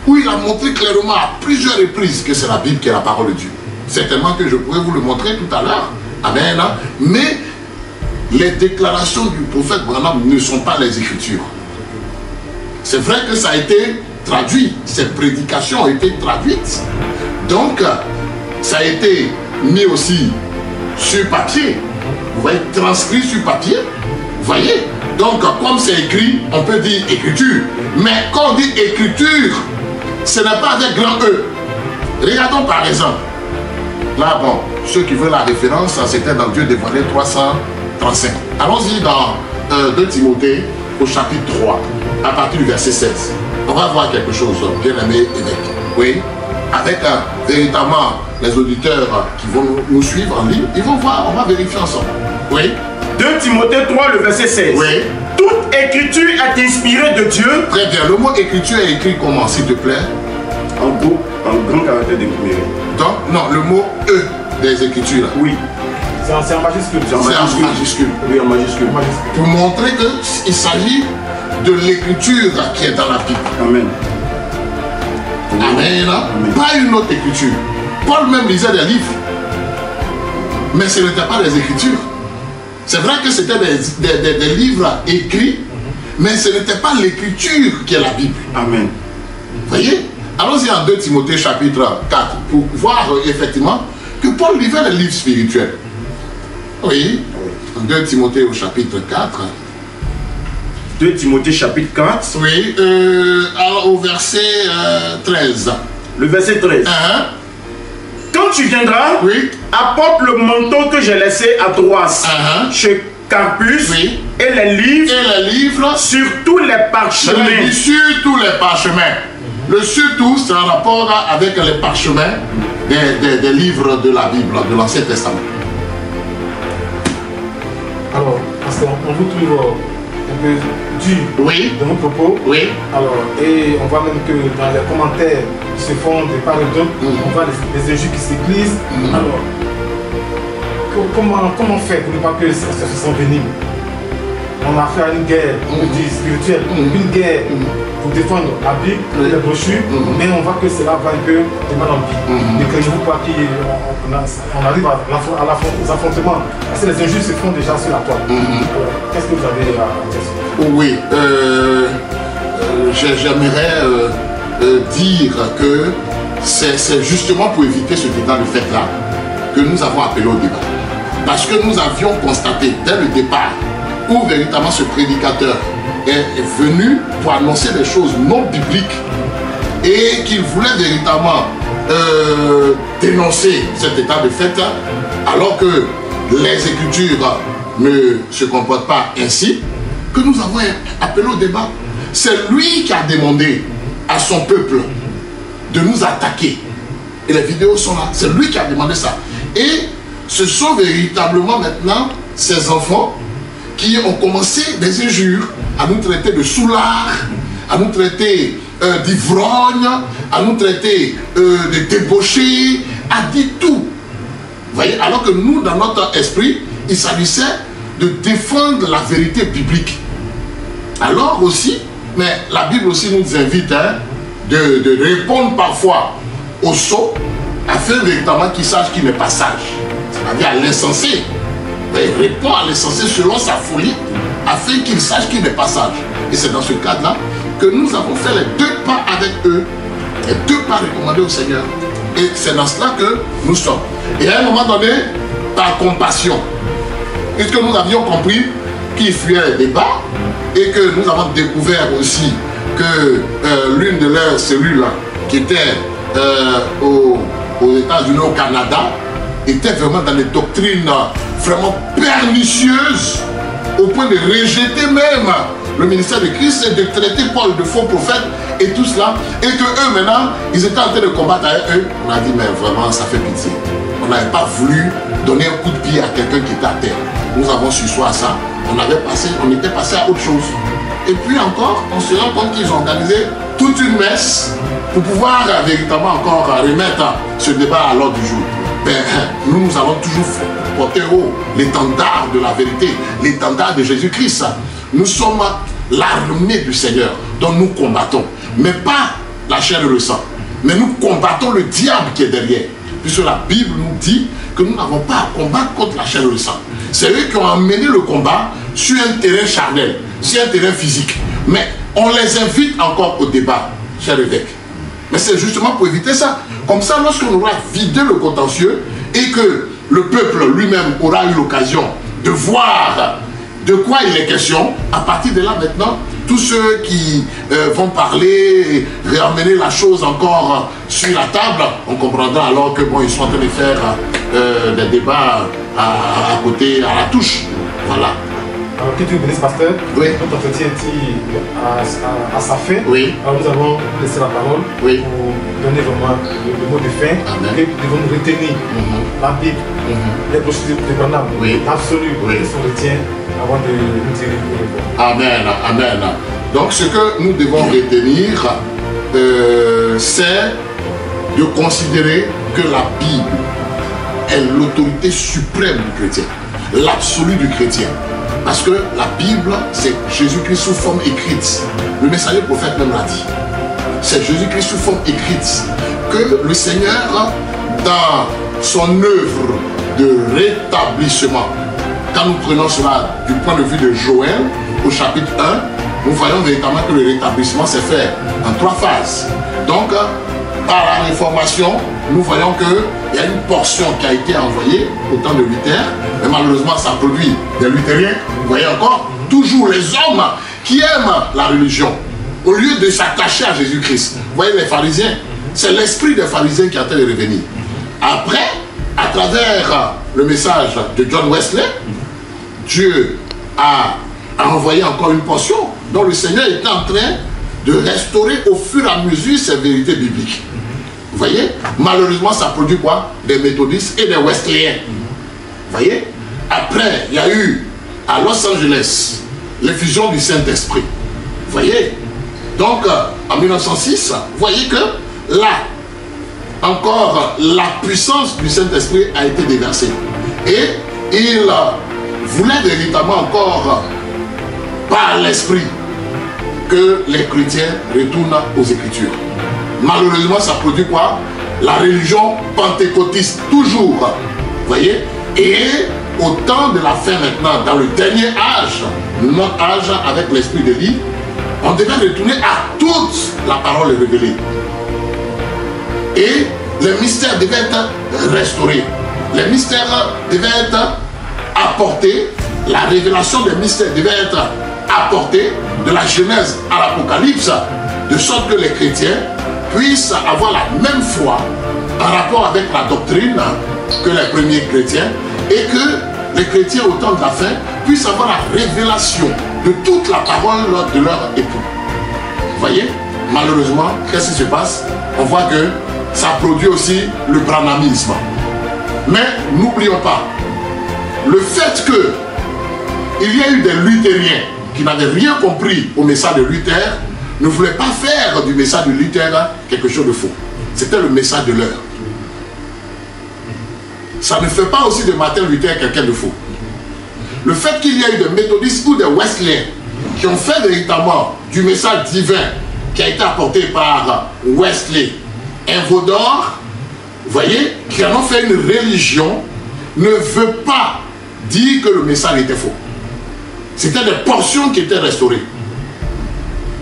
où il a montré clairement à plusieurs reprises que c'est la Bible qui est la parole de Dieu. Certainement que je pourrais vous le montrer tout à l'heure. Amen. Mais les déclarations du prophète Branham ne sont pas les Écritures. C'est vrai que ça a été traduit, ces prédications ont été traduites. Donc, ça a été mis aussi sur papier. Vous voyez, transcrit sur papier. Vous voyez? Donc, comme c'est écrit, on peut dire écriture. Mais quand on dit écriture, ce n'est pas avec grand E. Regardons par exemple. Là, bon, ceux qui veulent la référence, c'était dans Dieu dévoilé 335. Allons-y dans 2 Timothée au chapitre 3, à partir du verset 16. On va voir quelque chose, bien aimé évêque. Oui, avec véritablement les auditeurs qui vont nous suivre en ligne, ils vont voir, on va vérifier ensemble. Oui. 2 Timothée 3, le verset 16. Oui. Toute écriture est inspirée de Dieu. Très bien. Le mot écriture est écrit comment, s'il te plaît? En grand caractère découvert. Donc, non, le mot E des écritures. Oui. C'est en majuscule. C'est en majuscule. Oui, en majuscule. Pour montrer qu'il s'agit de l'écriture qui est dans la Bible. Amen. Amen. Amen. Pas une autre écriture. Paul même lisait des livres. Mais ce n'était pas des écritures. C'est vrai que c'était des livres écrits, mais ce n'était pas l'écriture qui est la Bible. Amen. Vous voyez? Allons-y en 2 Timothée chapitre 4 pour voir effectivement que Paul lisait les livres spirituels. Oui. En 2 Timothée au chapitre 4. 2 Timothée chapitre 4. Oui. Alors au verset 13. Le verset 13. Quand tu viendras, oui, apporte le manteau que j'ai laissé à Troas, chez Carpus, oui, et les livres sur tous les parchemins. Sur tous les parchemins. Le surtout, c'est en rapport avec les parchemins des livres de la Bible, de l'Ancien Testament. Alors, parce qu'on vous trouve un peu dur, oui, de nos propos. Oui. Alors, et on voit même que dans les commentaires qui se font de part et d'autre, on voit les injures qui s'églissent. Alors, comment faire pour ne pas que ça se s'envenime? On a fait une guerre, on dit spirituelle, une guerre pour défendre la Bible, les brochures, mais on voit que cela va un peu de mal en vie. Ne craignez-vous pas qu'on arrive aux affrontements? Parce que les injures se font déjà sur la toile. Qu'est-ce que vous avez à dire? Oui, j'aimerais dire que c'est justement pour éviter ce état de fait-là que nous avons appelé au débat. Parce que nous avions constaté dès le départ où véritablement ce prédicateur est venu pour annoncer des choses non bibliques et qu'il voulait véritablement dénoncer cet état de fait alors que les Écritures ne se comportent pas ainsi, que nous avons appelé au débat. C'est lui qui a demandé à son peuple de nous attaquer. Et les vidéos sont là. C'est lui qui a demandé ça. Et ce sont véritablement maintenant ces enfants qui ont commencé des injures, à nous traiter de soulards, à nous traiter d'ivrognes, à nous traiter de débauchés, à dire tout. Vous voyez, alors que nous, dans notre esprit, il s'agissait de défendre la vérité biblique. Alors aussi, mais la Bible aussi nous invite de répondre parfois aux sots, afin véritablement qu'ils sachent qu'il n'est pas sage. C'est-à-dire à l'insensé. Il répond à l'insensé selon sa folie, afin qu'il sache qu'il n'est pas sage. Et c'est dans ce cadre-là que nous avons fait les 2 pas avec eux, les 2 pas recommandés au Seigneur. Et c'est dans cela que nous sommes. Et à un moment donné, par compassion, puisque nous avions compris qu'ils fuyaient les débats, et que nous avons découvert aussi que l'une de leurs cellules qui était aux États-Unis, au Canada, était vraiment dans des doctrines vraiment pernicieuses, au point de rejeter même le ministère de Christ et de traiter Paul de faux prophète et tout cela, et que eux maintenant, ils étaient en train de combattre avec eux. On a dit, mais vraiment, ça fait pitié. On n'avait pas voulu donner un coup de pied à quelqu'un qui était à terre. Nous avons su soit ça, on était passé à autre chose. Et puis encore, on se rend compte qu'ils ont organisé toute une messe pour pouvoir véritablement encore remettre ce débat à l'ordre du jour. Ben, nous allons toujours porter haut l'étendard de la vérité, l'étendard de Jésus-Christ. Nous sommes l'armée du Seigneur dont nous combattons, mais pas la chair et le sang. Mais nous combattons le diable qui est derrière. Puisque la Bible nous dit que nous n'avons pas à combattre contre la chair et le sang. C'est eux qui ont amené le combat sur un terrain charnel, sur un terrain physique. Mais on les invite encore au débat, cher évêque. Mais c'est justement pour éviter ça. Comme ça, lorsqu'on aura vidé le contentieux et que le peuple lui-même aura eu l'occasion de voir de quoi il est question, à partir de là maintenant, tous ceux qui vont parler, réamener la chose encore sur la table, on comprendra alors que bon, ils sont en train de faire des débats à côté, à la touche. Voilà. Alors, que tu bénisses, pasteur, oui. Notre entretien est à sa fin. Oui. Alors, nous allons laisser la parole oui. pour donner vraiment le mot de fin. Amen. Et nous devons retenir la Bible, les procédures de Branham, l'absolu, et son retien avant de nous tirer le bon. Amen, amen. Donc, ce que nous devons retenir, c'est de considérer que la Bible est l'autorité suprême du chrétien, l'absolu du chrétien. Parce que la Bible, c'est Jésus-Christ sous forme écrite. Le messager prophète même l'a dit. C'est Jésus-Christ sous forme écrite que le Seigneur, dans son œuvre de rétablissement, quand nous prenons cela du point de vue de Joël, au chapitre 1, nous voyons véritablement que le rétablissement s'est fait en 3 phases. Donc, par la réformation, nous voyons qu'il y a une portion qui a été envoyée au temps de Luther, mais malheureusement ça produit des luthériens. Vous voyez encore, toujours les hommes qui aiment la religion, au lieu de s'attacher à Jésus-Christ. Vous voyez les pharisiens, c'est l'esprit des pharisiens qui a été revenir. Après, à travers le message de John Wesley, Dieu a envoyé encore une portion dont le Seigneur est en train de restaurer au fur et à mesure ces vérités bibliques. Vous voyez, malheureusement, ça produit quoi? Des méthodistes et des wesleyens. Vous voyez, après, il y a eu à Los Angeles l'effusion du Saint-Esprit. Vous voyez, donc en 1906, vous voyez que là, encore, la puissance du Saint-Esprit a été déversée. Et il voulait véritablement encore, par l'Esprit, que les chrétiens retournent aux Écritures. Malheureusement, ça produit quoi? La religion pentecôtiste, toujours. Vous voyez? Et au temps de la fin maintenant, dans le dernier âge, notre âge avec l'esprit de vie, on devait retourner à toute la parole révélée. Et les mystères devaient être restaurés. Les mystères devaient être apportés. La révélation des mystères devait être apportée de la Genèse à l'Apocalypse, de sorte que les chrétiens puissent avoir la même foi en rapport avec la doctrine que les premiers chrétiens et que les chrétiens au temps de la fin puissent avoir la révélation de toute la parole de leur époux. Vous voyez, malheureusement, qu'est-ce qui se passe? On voit que ça produit aussi le branhamisme. Mais n'oublions pas, le fait qu'il y a eu des luthériens qui n'avaient rien compris au message de Luther, ne voulaient pas faire du message de Luther quelque chose de faux. C'était le message de l'heure. Ça ne fait pas aussi de Martin Luther quelqu'un de faux. Le fait qu'il y ait eu des méthodistes ou des wesleyens qui ont fait véritablement du message divin qui a été apporté par Wesley, un vaudor, vous voyez, qui en ont fait une religion, ne veut pas dire que le message était faux. C'était des portions qui étaient restaurées.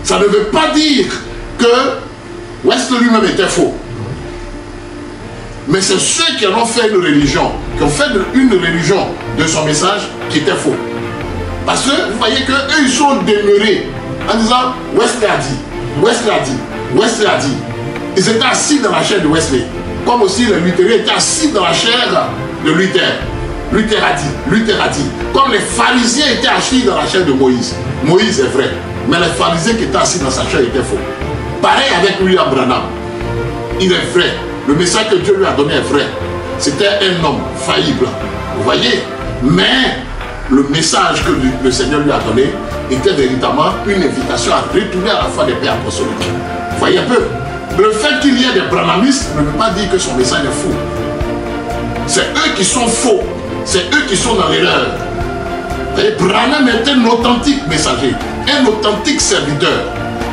Ça ne veut pas dire que Wesley lui-même était faux. Mais c'est ceux qui en ont fait une religion, qui ont fait une religion de son message qui était faux. Parce que vous voyez qu'eux, ils sont demeurés en disant Wesley a dit, Wesley a dit, Wesley a dit. Ils étaient assis dans la chair de Wesley. Comme aussi les luthériens étaient assis dans la chair de Luther. Luther a dit, Luther a dit. Comme les pharisiens étaient assis dans la chair de Moïse. Moïse est vrai. Mais les pharisiens qui étaient assis dans sa chair étaient faux. Pareil avec William Branham. Il est vrai. Le message que Dieu lui a donné est vrai. C'était un homme faillible. Vous voyez? Mais le message que le Seigneur lui a donné était véritablement une invitation à retourner à la foi des pères apostoliques. Vous voyez un peu? Le fait qu'il y ait des branhamistes ne veut pas dire que son message est faux. C'est eux qui sont faux. C'est eux qui sont dans l'erreur. Branham est un authentique messager, un authentique serviteur.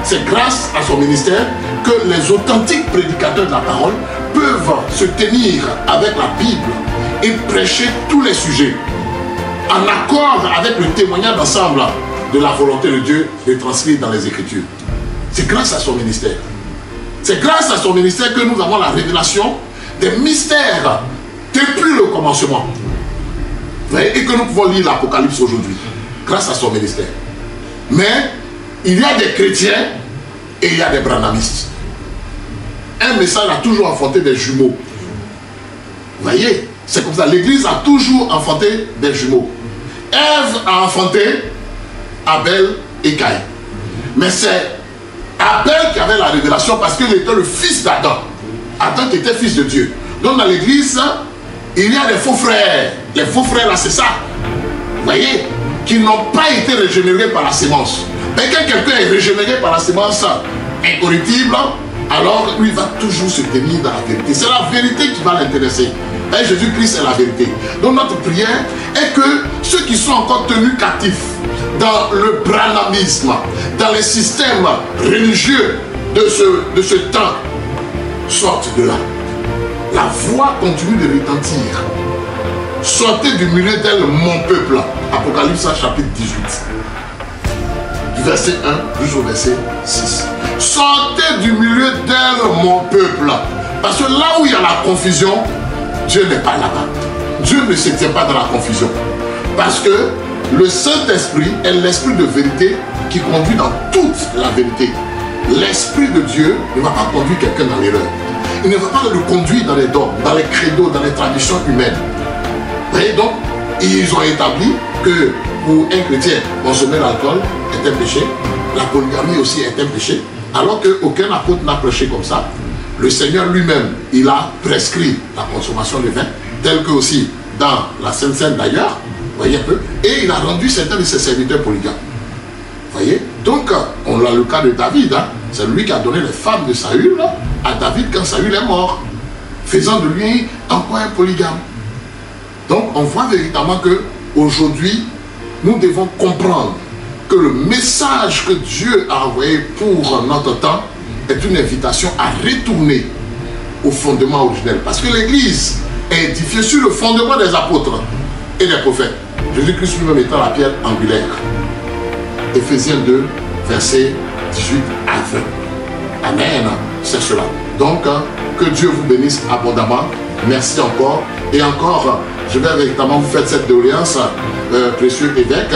C'est grâce à son ministère que les authentiques prédicateurs de la parole peuvent se tenir avec la Bible et prêcher tous les sujets en accord avec le témoignage d'ensemble de la volonté de Dieu de transcrire dans les Écritures. C'est grâce à son ministère. C'est grâce à son ministère que nous avons la révélation des mystères depuis le commencement. Vous voyez, et que nous pouvons lire l'Apocalypse aujourd'hui, grâce à son ministère. Mais il y a des chrétiens et il y a des branhamistes. Un message a toujours enfanté des jumeaux. Vous voyez, c'est comme ça. L'Église a toujours enfanté des jumeaux. Ève a enfanté Abel et Caïn. Mais c'est Abel qui avait la révélation parce qu'il était le fils d'Adam. Adam qui était fils de Dieu. Donc dans l'Église, il y a des faux frères. Les faux frères là, c'est ça. Vous voyez, qui n'ont pas été régénérés par la sémence. Mais quand quelqu'un est régénéré par la sémence incorruptible, alors lui va toujours se tenir dans la vérité. C'est la vérité qui va l'intéresser. Et Jésus-Christ est la vérité. Donc notre prière est que ceux qui sont encore tenus captifs dans le branhamisme, dans les systèmes religieux de ce temps, sortent de là. La voix continue de retentir. Sortez du milieu d'elle, mon peuple. Apocalypse chapitre 18. Du verset 1 jusqu'au verset 6. Sortez du milieu d'elle, mon peuple. Parce que là où il y a la confusion, Dieu n'est pas là-bas. Dieu ne se tient pas dans la confusion. Parce que le Saint-Esprit est l'Esprit de vérité qui conduit dans toute la vérité. L'Esprit de Dieu ne va pas conduire quelqu'un dans l'erreur. Il ne va pas le conduire dans les dogmes, dans les credos, dans les traditions humaines. Vous voyez donc, ils ont établi que pour un chrétien, consommer l'alcool est un péché, la polygamie aussi est un péché, alors qu'aucun apôtre n'a prêché comme ça. Le Seigneur lui-même, il a prescrit la consommation de vin, tel que aussi dans la Sainte Seine d'ailleurs, vous voyez un peu, et il a rendu certains de ses serviteurs polygames. Vous voyez? Donc, on a le cas de David, hein? C'est lui qui a donné les femmes de Saül à David quand Saül est mort, faisant de lui encore un polygame. Donc, on voit véritablement que aujourd'hui, nous devons comprendre que le message que Dieu a envoyé pour notre temps est une invitation à retourner au fondement originel. Parce que l'Église est édifiée sur le fondement des apôtres et des prophètes. Jésus-Christ lui-même étant la pierre angulaire. Éphésiens 2, versets 18 à 20. Amen. C'est cela. Donc, que Dieu vous bénisse abondamment. Merci encore. Et encore, je vais véritablement vous faire cette doléance, précieux évêque.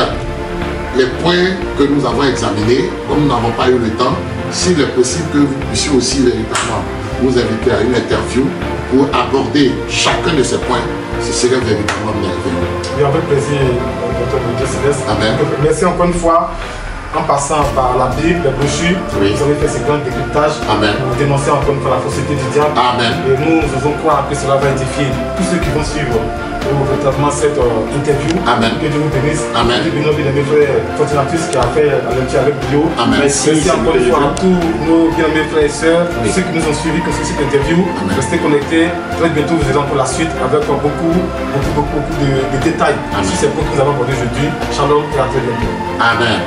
Les points que nous avons examinés, comme nous n'avons pas eu le temps, s'il est possible que vous puissiez aussi véritablement nous inviter à une interview pour aborder chacun de ces points, ce serait véritablement merveilleux. Et avec plaisir, Dr. Céleste. Amen. Merci encore une fois. En passant par la Bible, les brochures, oui. Vous avez fait ces grands décryptages pour dénoncer encore une fois la fausseté du diable. Amen. Et nous osons croire que cela va édifier tous ceux qui vont suivre véritablement cette interview. Amen. Que Dieu vous bénisse. Amen. Que Dieu bénisse bien-aimé frère Fortunatus qui a fait l'amitié avec Bio. Amen. Merci encore une fois à tous nos bien-aimés frères et sœurs, tous ceux qui nous ont suivis pour cette interview. Amen. Restez connectés. Très bientôt, vous verrez pour la suite avec beaucoup de détails sur ces points que nous avons abordés aujourd'hui. Shalom et à très bientôt. Amen.